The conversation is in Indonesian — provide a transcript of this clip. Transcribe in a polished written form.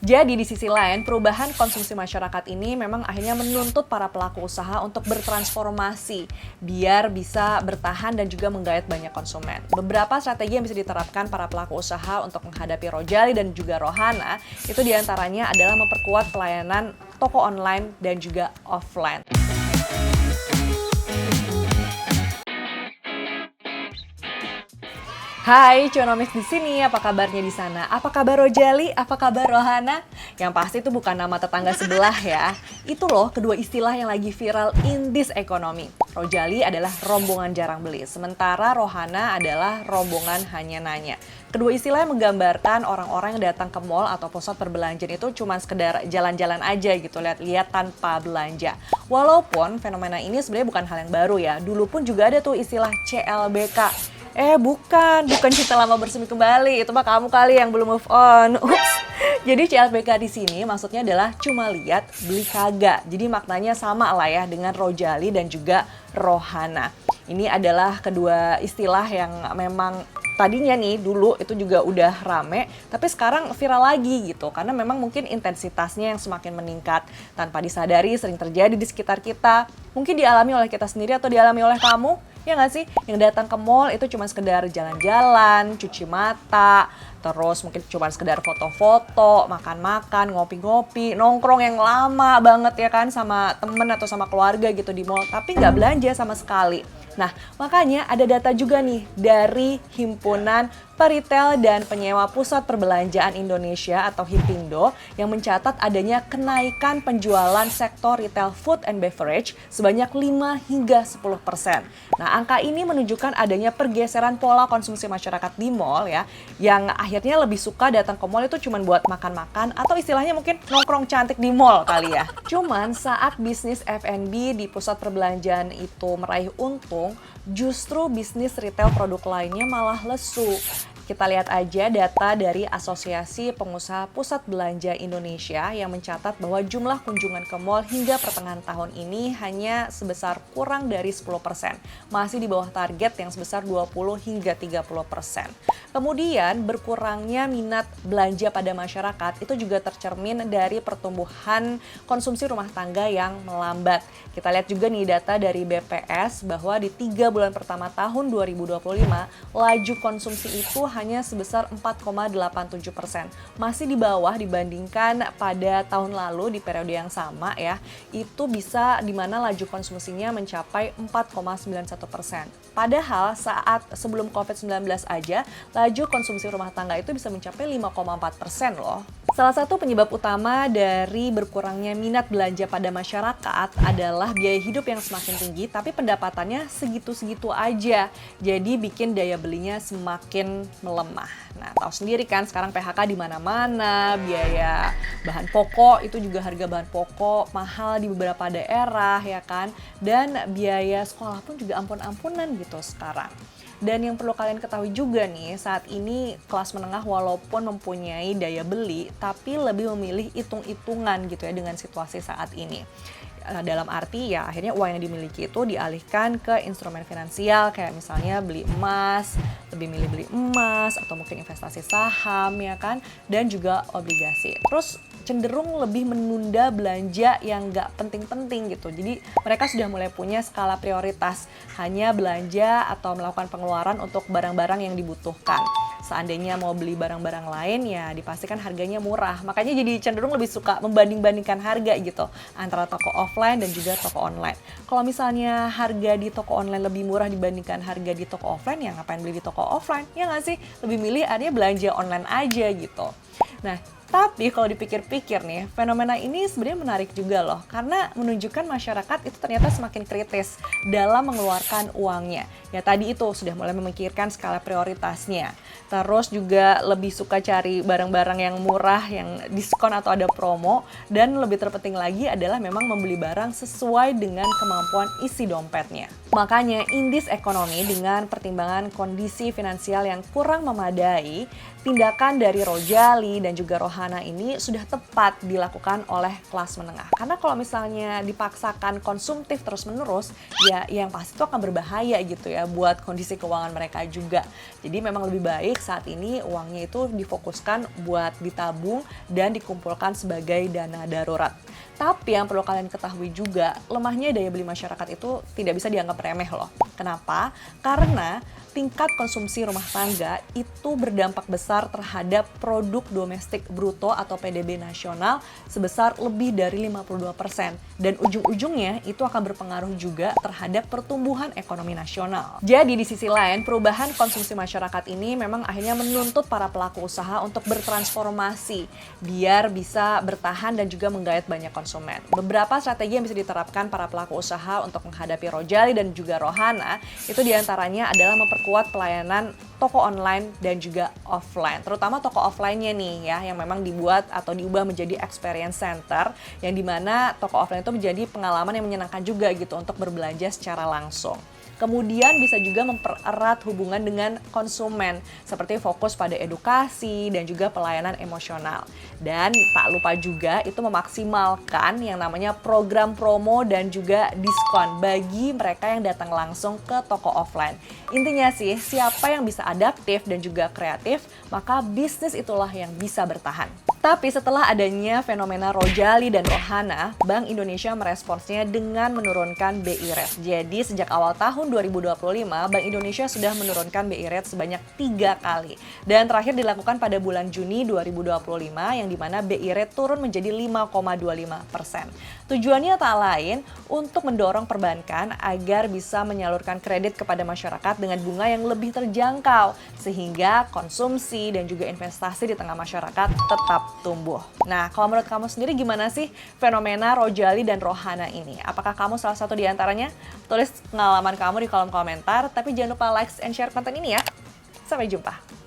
Jadi di sisi lain, perubahan konsumsi masyarakat ini memang akhirnya menuntut para pelaku usaha untuk bertransformasi biar bisa bertahan dan juga menggait banyak konsumen. Beberapa strategi yang bisa diterapkan para pelaku usaha untuk menghadapi Rojali dan juga Rohana itu diantaranya adalah memperkuat pelayanan toko online dan juga offline. Hai, Cuanomics di sini. Apa kabarnya di sana? Apa kabar Rojali? Apa kabar Rohana? Yang pasti itu bukan nama tetangga sebelah ya. Itu loh kedua istilah yang lagi viral in this economy. Rojali adalah rombongan jarang beli, sementara Rohana adalah rombongan hanya nanya. Kedua istilah yang menggambarkan orang-orang yang datang ke mall atau pusat perbelanjaan itu cuma sekedar jalan-jalan aja gitu, lihat-lihat tanpa belanja. Walaupun fenomena ini sebenarnya bukan hal yang baru ya. Dulu pun juga ada tuh istilah CLBK. Bukan Cinta Lama Bersemi Kembali. Itu mah kamu kali yang belum move on. Ups. Jadi CLBK di sini maksudnya adalah cuma lihat beli kagak. Jadi maknanya sama lah ya dengan Rojali dan juga Rohana. Ini adalah kedua istilah yang memang tadinya nih dulu itu juga udah rame, tapi sekarang viral lagi gitu. Karena memang mungkin intensitasnya yang semakin meningkat. Tanpa disadari sering terjadi di sekitar kita. Mungkin dialami oleh kita sendiri atau dialami oleh kamu. Ya nggak sih? Yang datang ke mall itu cuma sekedar jalan-jalan, cuci mata, terus mungkin cuma sekedar foto-foto, makan-makan, ngopi-ngopi, nongkrong yang lama banget ya kan sama temen atau sama keluarga gitu di mall, tapi nggak belanja sama sekali. Nah, makanya ada data juga nih dari Himpunan Peritel dan Penyewa Pusat Perbelanjaan Indonesia atau HIPINDO yang mencatat adanya kenaikan penjualan sektor retail food and beverage sebanyak 5 hingga 10%. Nah, angka ini menunjukkan adanya pergeseran pola konsumsi masyarakat di mall ya, yang akhirnya lebih suka datang ke mall itu cuma buat makan-makan atau istilahnya mungkin nongkrong cantik di mall kali ya. Cuman saat bisnis F&B di pusat perbelanjaan itu meraih untung, justru bisnis retail produk lainnya malah lesu. Kita lihat aja data dari Asosiasi Pengusaha Pusat Belanja Indonesia yang mencatat bahwa jumlah kunjungan ke mall hingga pertengahan tahun ini hanya sebesar kurang dari 10%. Masih di bawah target yang sebesar 20 hingga 30%. Kemudian berkurangnya minat belanja pada masyarakat itu juga tercermin dari pertumbuhan konsumsi rumah tangga yang melambat. Kita lihat juga nih data dari BPS bahwa di 3 bulan pertama tahun 2025, laju konsumsi itu hanya sebesar 4,87%. Masih di bawah dibandingkan pada tahun lalu di periode yang sama ya. Itu bisa di mana laju konsumsinya mencapai 4,91%. Padahal saat sebelum COVID-19 aja, laju konsumsi rumah tangga itu bisa mencapai 5,4% loh. Salah satu penyebab utama dari berkurangnya minat belanja pada masyarakat adalah biaya hidup yang semakin tinggi tapi pendapatannya segitu-segitu aja. Jadi bikin daya belinya semakin melemah. Nah, tahu sendiri kan sekarang PHK di mana-mana, biaya bahan pokok itu juga harga bahan pokok mahal di beberapa daerah ya kan. Dan biaya sekolah pun juga ampun-ampunan gitu sekarang. Dan yang perlu kalian ketahui juga nih, saat ini kelas menengah walaupun mempunyai daya beli, tapi lebih memilih hitung-hitungan gitu ya dengan situasi saat ini. Dalam arti ya akhirnya uang yang dimiliki itu dialihkan ke instrumen finansial kayak misalnya beli emas, lebih milih beli emas atau mungkin investasi saham ya kan, dan juga obligasi. Terus cenderung lebih menunda belanja yang nggak penting-penting gitu. Jadi mereka sudah mulai punya skala prioritas, hanya belanja atau melakukan pengeluaran untuk barang-barang yang dibutuhkan. Seandainya mau beli barang-barang lain ya dipastikan harganya murah. Makanya jadi cenderung lebih suka membanding-bandingkan harga gitu antara toko offline dan juga toko online. Kalau misalnya harga di toko online lebih murah dibandingkan harga di toko offline, ya ngapain beli di toko offline? Ya nggak sih? Lebih milih akhirnya belanja online aja gitu. Nah, tapi kalau dipikir-pikir nih, fenomena ini sebenarnya menarik juga loh. Karena menunjukkan masyarakat itu ternyata semakin kritis dalam mengeluarkan uangnya. Ya tadi itu sudah mulai memikirkan skala prioritasnya. Terus juga lebih suka cari barang-barang yang murah, yang diskon atau ada promo. Dan lebih terpenting lagi adalah memang membeli barang sesuai dengan kemampuan isi dompetnya. Makanya in this economy dengan pertimbangan kondisi finansial yang kurang memadai, tindakan dari Rojali dan juga Rohana rohana ini sudah tepat dilakukan oleh kelas menengah. Karena kalau misalnya dipaksakan konsumtif terus-menerus, ya yang pasti itu akan berbahaya gitu ya buat kondisi keuangan mereka juga. Jadi memang lebih baik saat ini uangnya itu difokuskan buat ditabung dan dikumpulkan sebagai dana darurat. Tapi yang perlu kalian ketahui juga, lemahnya daya beli masyarakat itu tidak bisa dianggap remeh loh. Kenapa? Karena tingkat konsumsi rumah tangga itu berdampak besar terhadap produk domestik bruto atau PDB nasional sebesar lebih dari 52%. Dan ujung-ujungnya itu akan berpengaruh juga terhadap pertumbuhan ekonomi nasional. Jadi di sisi lain, perubahan konsumsi masyarakat ini memang akhirnya menuntut para pelaku usaha untuk bertransformasi biar bisa bertahan dan juga menggait banyak konsumen. Beberapa strategi yang bisa diterapkan para pelaku usaha untuk menghadapi Rojali dan juga Rohana itu diantaranya adalah memperkuat pelayanan toko online dan juga offline. Terutama toko offline-nya nih ya, yang memang dibuat atau diubah menjadi experience center, yang dimana toko offline itu menjadi pengalaman yang menyenangkan juga gitu untuk berbelanja secara langsung. Kemudian bisa juga mempererat hubungan dengan konsumen, seperti fokus pada edukasi dan juga pelayanan emosional. Dan tak lupa juga itu memaksimalkan yang namanya program promo dan juga diskon bagi mereka yang datang langsung ke toko offline. Intinya sih, siapa yang bisa adaptif dan juga kreatif, maka bisnis itulah yang bisa bertahan. Tapi setelah adanya fenomena Rojali dan Rohana, Bank Indonesia meresponsnya dengan menurunkan BI Rate. Jadi sejak awal tahun 2025, Bank Indonesia sudah menurunkan BI Rate sebanyak 3 kali. Dan terakhir dilakukan pada bulan Juni 2025, yang dimana BI Rate turun menjadi 5,25%. Tujuannya tak lain untuk mendorong perbankan agar bisa menyalurkan kredit kepada masyarakat dengan bunga yang lebih terjangkau, sehingga konsumsi dan juga investasi di tengah masyarakat tetap tumbuh. Nah, kalau menurut kamu sendiri gimana sih fenomena Rojali dan Rohana ini? Apakah kamu salah satu di antaranya? Tulis pengalaman kamu di kolom komentar, tapi jangan lupa like and share konten ini ya. Sampai jumpa.